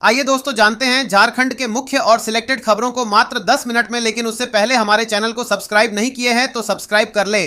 आइए दोस्तों जानते हैं झारखंड के मुख्य और सिलेक्टेड खबरों को मात्र 10 मिनट में, लेकिन उससे पहले हमारे चैनल को सब्सक्राइब नहीं किए हैं तो सब्सक्राइब कर ले।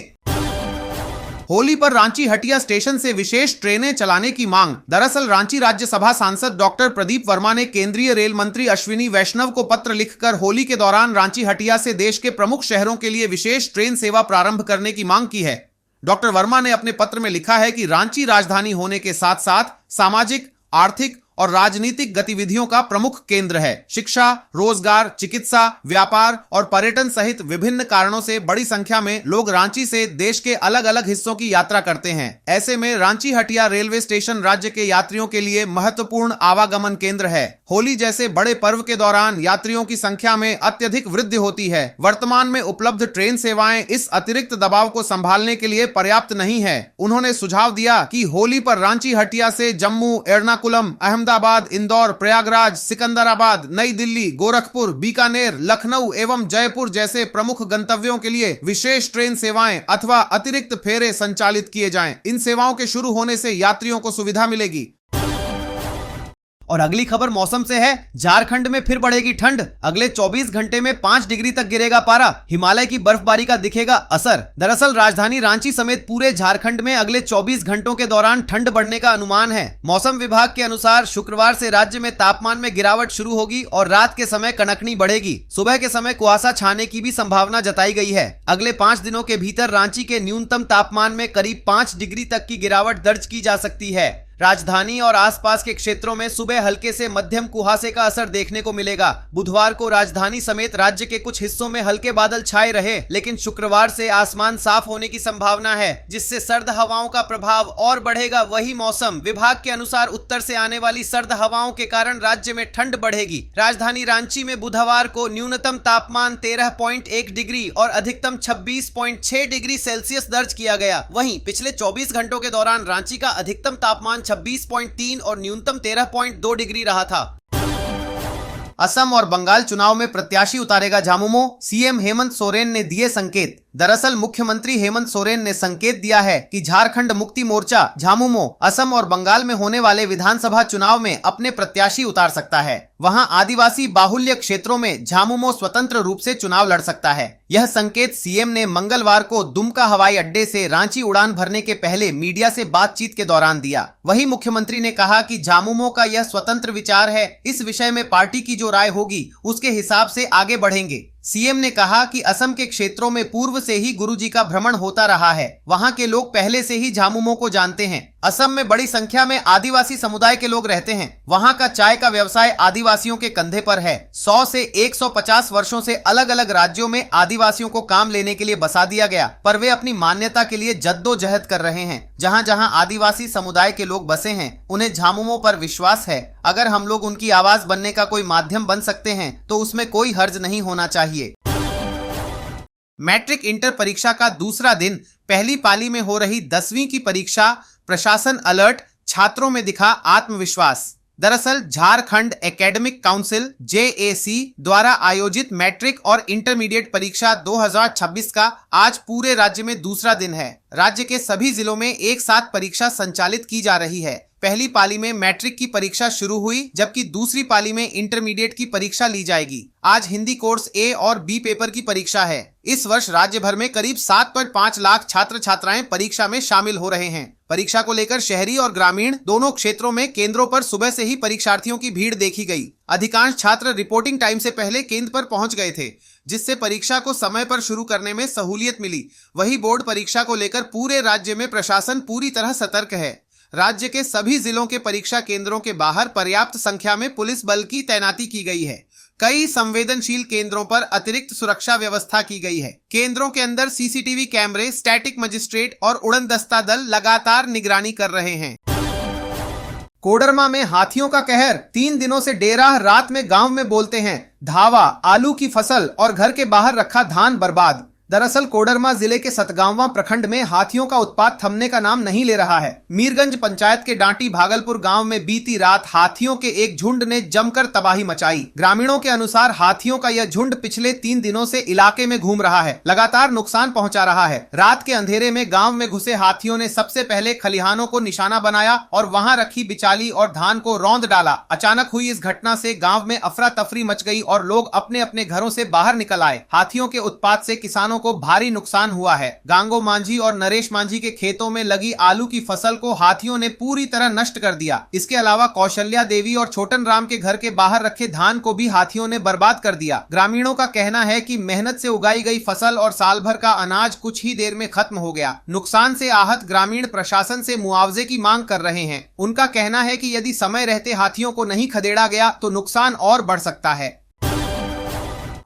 होली पर रांची हटिया स्टेशन से विशेष ट्रेनें चलाने की मांग। दरअसल रांची राज्यसभा सांसद डॉक्टर प्रदीप वर्मा ने केंद्रीय रेल मंत्री अश्विनी वैष्णव को पत्र लिखकर होली के दौरान रांची हटिया से देश के प्रमुख शहरों के लिए विशेष ट्रेन सेवा प्रारंभ करने की मांग की है। डॉक्टर वर्मा ने अपने पत्र में लिखा है कि रांची राजधानी होने के साथ साथ सामाजिक, आर्थिक और राजनीतिक गतिविधियों का प्रमुख केंद्र है। शिक्षा, रोजगार, चिकित्सा, व्यापार और पर्यटन सहित विभिन्न कारणों से बड़ी संख्या में लोग रांची से देश के अलग अलग हिस्सों की यात्रा करते हैं। ऐसे में रांची हटिया रेलवे स्टेशन राज्य के यात्रियों के लिए महत्वपूर्ण आवागमन केंद्र है। होली जैसे बड़े पर्व के दौरान यात्रियों की संख्या में अत्यधिक वृद्धि होती है। वर्तमान में उपलब्ध ट्रेन सेवाएं इस अतिरिक्त दबाव को संभालने के लिए पर्याप्त नहीं है। उन्होंने सुझाव दिया कि होली पर रांची हटिया से जम्मू, एर्नाकुलम, अहमदाबाद, इंदौर, प्रयागराज, सिकंदराबाद, नई दिल्ली, गोरखपुर, बीकानेर, लखनऊ एवं जयपुर जैसे प्रमुख गंतव्यों के लिए विशेष ट्रेन सेवाएं अथवा अतिरिक्त फेरे संचालित किए जाएं। इन सेवाओं के शुरू होने से यात्रियों को सुविधा मिलेगी। और अगली खबर मौसम से है। झारखंड में फिर बढ़ेगी ठंड। अगले 24 घंटे में 5 डिग्री तक गिरेगा पारा। हिमालय की बर्फबारी का दिखेगा असर। दरअसल राजधानी रांची समेत पूरे झारखंड में अगले 24 घंटों के दौरान ठंड बढ़ने का अनुमान है। मौसम विभाग के अनुसार शुक्रवार से राज्य में तापमान में गिरावट शुरू होगी और रात के समय कनकनी बढ़ेगी। सुबह के समय कुहासा छाने की भी संभावना जताई गई है। अगले 5 दिनों के भीतर रांची के न्यूनतम तापमान में करीब 5 डिग्री तक की गिरावट दर्ज की जा सकती है। राजधानी और आसपास के क्षेत्रों में सुबह हल्के से मध्यम कुहासे का असर देखने को मिलेगा। बुधवार को राजधानी समेत राज्य के कुछ हिस्सों में हल्के बादल छाए रहे, लेकिन शुक्रवार से आसमान साफ होने की संभावना है, जिससे सर्द हवाओं का प्रभाव और बढ़ेगा। वही मौसम विभाग के अनुसार उत्तर से आने वाली सर्द हवाओं के कारण राज्य में ठंड बढ़ेगी। राजधानी रांची में बुधवार को न्यूनतम तापमान 13.1 डिग्री और अधिकतम 26.6 डिग्री सेल्सियस दर्ज किया गया। वहीं पिछले 24 घंटों के दौरान रांची का अधिकतम तापमान 26.3 और न्यूनतम 13.2 डिग्री रहा था। असम और बंगाल चुनाव में प्रत्याशी उतारेगा झामुमो। सीएम हेमंत सोरेन ने दिए संकेत। दरअसल मुख्यमंत्री हेमंत सोरेन ने संकेत दिया है कि झारखंड मुक्ति मोर्चा झामुमो असम और बंगाल में होने वाले विधानसभा चुनाव में अपने प्रत्याशी उतार सकता है। वहां आदिवासी बाहुल्य क्षेत्रों में झामुमो स्वतंत्र रूप से चुनाव लड़ सकता है। यह संकेत सीएम ने मंगलवार को दुमका हवाई अड्डे से रांची उड़ान भरने के पहले मीडिया से बातचीत के दौरान दिया। वहीं मुख्यमंत्री ने कहा कि झामुमो का यह स्वतंत्र विचार है। इस विषय में पार्टी की जो राय होगी उसके हिसाब से आगे बढ़ेंगे। सीएम ने कहा कि असम के क्षेत्रों में पूर्व से ही गुरुजी का भ्रमण होता रहा है। वहां के लोग पहले से ही झामुमो को जानते हैं। असम में बड़ी संख्या में आदिवासी समुदाय के लोग रहते हैं। वहां का चाय का व्यवसाय आदिवासियों के कंधे पर है। 100 से 150 वर्षों से अलग अलग राज्यों में आदिवासियों को काम लेने के लिए बसा दिया गया, पर वे अपनी मान्यता के लिए जद्दोजहद कर रहे हैं। जहां जहां आदिवासी समुदाय के लोग बसे हैं, उन्हें झामुमो पर विश्वास है। अगर हम लोग उनकी आवाज बनने का कोई माध्यम बन सकते हैं तो उसमें कोई हर्ज नहीं होना चाहिए। मैट्रिक इंटर परीक्षा का दूसरा दिन, पहली पाली में हो रही 10वीं की परीक्षा, प्रशासन अलर्ट, छात्रों में दिखा आत्मविश्वास। दरअसल झारखंड एकेडमिक काउंसिल JAC द्वारा आयोजित मैट्रिक और इंटरमीडिएट परीक्षा 2026 का आज पूरे राज्य में दूसरा दिन है। राज्य के सभी जिलों में एक साथ परीक्षा संचालित की जा रही है। पहली पाली में मैट्रिक की परीक्षा शुरू हुई, जबकि दूसरी पाली में इंटरमीडिएट की परीक्षा ली जाएगी। आज हिंदी कोर्स A और B पेपर की परीक्षा है। इस वर्ष राज्य भर में करीब 7.5 लाख छात्र छात्राएं परीक्षा में शामिल हो रहे हैं। परीक्षा को लेकर शहरी और ग्रामीण दोनों क्षेत्रों में केंद्रों पर सुबह से ही परीक्षार्थियों की भीड़ देखी गई। अधिकांश छात्र रिपोर्टिंग टाइम से पहले केंद्र पर पहुंच गए थे, जिससे परीक्षा को समय पर शुरू करने में सहूलियत मिली। वही बोर्ड परीक्षा को लेकर पूरे राज्य में प्रशासन पूरी तरह सतर्क है। राज्य के सभी जिलों के परीक्षा केंद्रों के बाहर पर्याप्त संख्या में पुलिस बल की तैनाती की गई है। कई संवेदनशील केंद्रों पर अतिरिक्त सुरक्षा व्यवस्था की गई है। केंद्रों के अंदर CCTV कैमरे, स्टैटिक मजिस्ट्रेट और उड़न दस्ता दल लगातार निगरानी कर रहे हैं। कोडरमा में हाथियों का कहर। 3 दिनों से डेरा रात में गांव में बोलते हैं। धावा, आलू की फसल और घर के बाहर रखा धान बर्बाद। दरअसल कोडरमा जिले के सतगांवा प्रखंड में हाथियों का उत्पात थमने का नाम नहीं ले रहा है। मीरगंज पंचायत के डांटी भागलपुर गांव में बीती रात हाथियों के एक झुंड ने जमकर तबाही मचाई। ग्रामीणों के अनुसार हाथियों का यह झुंड पिछले 3 दिनों से इलाके में घूम रहा है, लगातार नुकसान पहुंचा रहा है। रात के अंधेरे में गाँव में घुसे हाथियों ने सबसे पहले खलिहानों को निशाना बनाया और वहां रखी बिचाली और धान को रौंद डाला। अचानक हुई इस घटना से गाँव में अफरा तफरी मच गई और लोग अपने अपने घरों से बाहर निकल आए। हाथियों के उत्पात से किसानों को भारी नुकसान हुआ है। गांगो मांझी और नरेश मांझी के खेतों में लगी आलू की फसल को हाथियों ने पूरी तरह नष्ट कर दिया। इसके अलावा कौशल्या देवी और छोटन राम के घर के बाहर रखे धान को भी हाथियों ने बर्बाद कर दिया। ग्रामीणों का कहना है कि मेहनत से उगाई गई फसल और साल भर का अनाज कुछ ही देर में खत्म हो गया। नुकसान से आहत ग्रामीण प्रशासन से मुआवजे की मांग कर रहे हैं। उनका कहना है कि यदि समय रहते हाथियों को नहीं खदेड़ा गया तो नुकसान और बढ़ सकता है।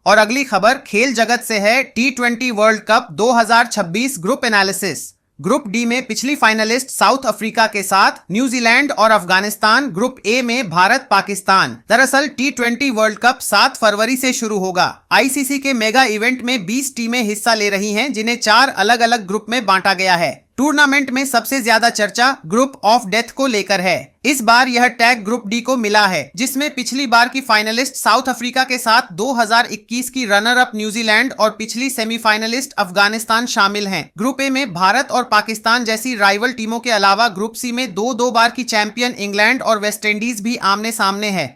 और अगली खबर खेल जगत से है। T20 world cup 2026 group analysis. Group D में पिछली फाइनलिस्ट साउथ अफ्रीका के साथ न्यूजीलैंड और अफगानिस्तान। ग्रुप ए में भारत पाकिस्तान। दरअसल T20 वर्ल्ड कप 7 फरवरी से शुरू होगा। आईसीसी के मेगा इवेंट में 20 टीमें हिस्सा ले रही हैं, जिन्हें 4 अलग अलग ग्रुप में बांटा गया है। टूर्नामेंट में सबसे ज्यादा चर्चा ग्रुप ऑफ डेथ को लेकर है। इस बार यह टैग ग्रुप डी को मिला है, जिसमें पिछली बार की फाइनलिस्ट साउथ अफ्रीका के साथ 2021 की रनर अप न्यूजीलैंड और पिछली सेमीफाइनलिस्ट अफगानिस्तान शामिल हैं। ग्रुप ए में भारत और पाकिस्तान जैसी राइवल टीमों के अलावा ग्रुप सी में 2 बार की चैंपियन इंग्लैंड और वेस्टइंडीज भी आमने सामने है।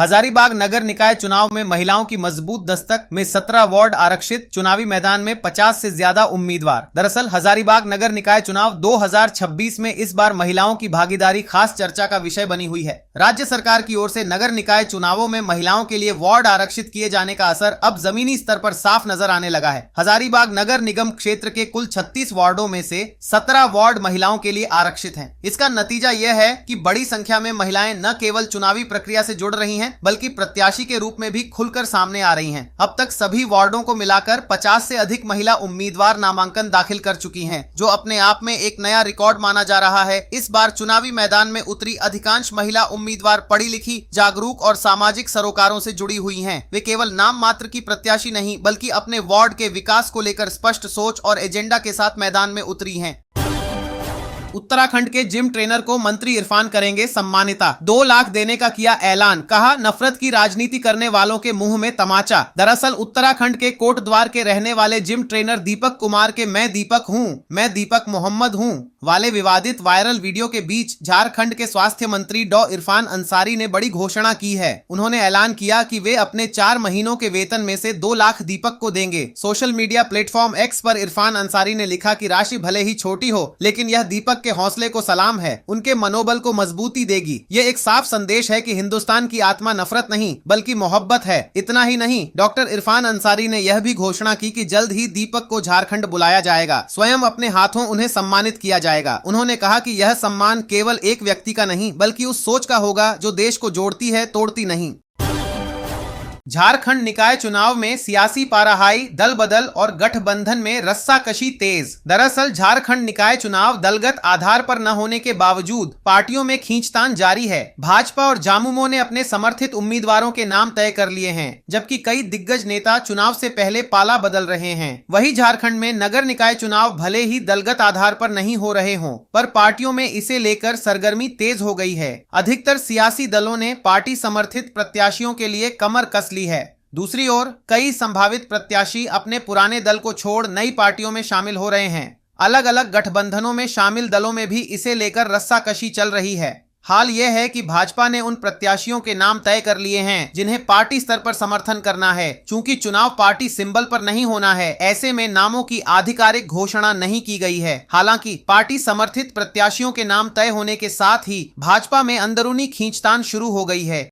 हजारीबाग नगर निकाय चुनाव में महिलाओं की मजबूत दस्तक में 17 वार्ड आरक्षित। चुनावी मैदान में 50 से ज्यादा उम्मीदवार। दरअसल हजारीबाग नगर निकाय चुनाव 2026 में इस बार महिलाओं की भागीदारी खास चर्चा का विषय बनी हुई है। राज्य सरकार की ओर से नगर निकाय चुनावों में महिलाओं के लिए वार्ड आरक्षित किए जाने का असर अब जमीनी स्तर पर साफ नजर आने लगा है। हजारीबाग नगर निगम क्षेत्र के कुल 36 वार्डों में से 17 वार्ड महिलाओं के लिए आरक्षित हैं। इसका नतीजा यह है कि बड़ी संख्या में महिलाएं न केवल चुनावी प्रक्रिया से जुड़ रही हैं, बल्कि प्रत्याशी के रूप में भी खुलकर सामने आ रही हैं। अब तक सभी वार्डों को मिलाकर 50 से अधिक महिला उम्मीदवार नामांकन दाखिल कर चुकी हैं, जो अपने आप में एक नया रिकॉर्ड माना जा रहा है। इस बार चुनावी मैदान में उतरी अधिकांश महिला उम्मीदवार पढ़ी लिखी, जागरूक और सामाजिक सरोकारों से जुड़ी हुई हैं। वे केवल नाम मात्र की प्रत्याशी नहीं, बल्कि अपने वार्ड के विकास को लेकर स्पष्ट सोच और एजेंडा के साथ मैदान में उतरी हैं। उत्तराखंड के जिम ट्रेनर को मंत्री इरफान करेंगे सम्मानिता। 2 लाख देने का किया ऐलान। कहा, नफरत की राजनीति करने वालों के मुंह में तमाचा। दरअसल उत्तराखंड के कोटद्वार के रहने वाले जिम ट्रेनर दीपक कुमार के मैं दीपक मोहम्मद हूं वाले विवादित वायरल वीडियो के बीच झारखंड के स्वास्थ्य मंत्री डॉ इरफान अंसारी ने बड़ी घोषणा की है। उन्होंने ऐलान किया कि वे अपने 4 महीनों के वेतन में से 2 लाख दीपक को देंगे। सोशल मीडिया प्लेटफॉर्म एक्स पर इरफान अंसारी ने लिखा कि राशि भले ही छोटी हो, लेकिन यह दीपक के हौसले को सलाम है, उनके मनोबल को मजबूती देगी। ये एक साफ संदेश है कि हिंदुस्तान की आत्मा नफरत नहीं बल्कि मोहब्बत है। इतना ही नहीं, डॉक्टर इरफान अंसारी ने यह भी घोषणा की कि जल्द ही दीपक को झारखंड बुलाया जाएगा, स्वयं अपने हाथों उन्हें सम्मानित किया जाएगा। उन्होंने कहा कि यह सम्मान केवल एक व्यक्ति का नहीं, बल्कि उस सोच का होगा जो देश को जोड़ती है, तोड़ती नहीं। झारखंड निकाय चुनाव में सियासी पाराहाई, दल बदल और गठबंधन में रस्साकशी तेज। दरअसल झारखंड निकाय चुनाव दलगत आधार पर न होने के बावजूद पार्टियों में खींचतान जारी है। भाजपा और झामुमो ने अपने समर्थित उम्मीदवारों के नाम तय कर लिए हैं, जबकि कई दिग्गज नेता चुनाव से पहले पाला बदल रहे हैं। वहीं झारखंड में नगर निकाय चुनाव भले ही दलगत आधार पर नहीं हो रहे हों, पर पार्टियों में इसे लेकर सरगर्मी तेज हो गई है। अधिकतर सियासी दलों ने पार्टी समर्थित प्रत्याशियों के लिए कमर कस ली है। दूसरी ओर कई संभावित प्रत्याशी अपने पुराने दल को छोड़ नई पार्टियों में शामिल हो रहे हैं। अलग अलग गठबंधनों में शामिल दलों में भी इसे लेकर रस्साकशी चल रही है। हाल यह है कि भाजपा ने उन प्रत्याशियों के नाम तय कर लिए हैं जिन्हें पार्टी स्तर पर समर्थन करना है। चूंकि चुनाव पार्टी सिंबल पर नहीं होना है, ऐसे में नामों की आधिकारिक घोषणा नहीं की गई है। हालांकि पार्टी समर्थित प्रत्याशियों के नाम तय होने के साथ ही भाजपा में अंदरूनी खींचतान शुरू हो गई है।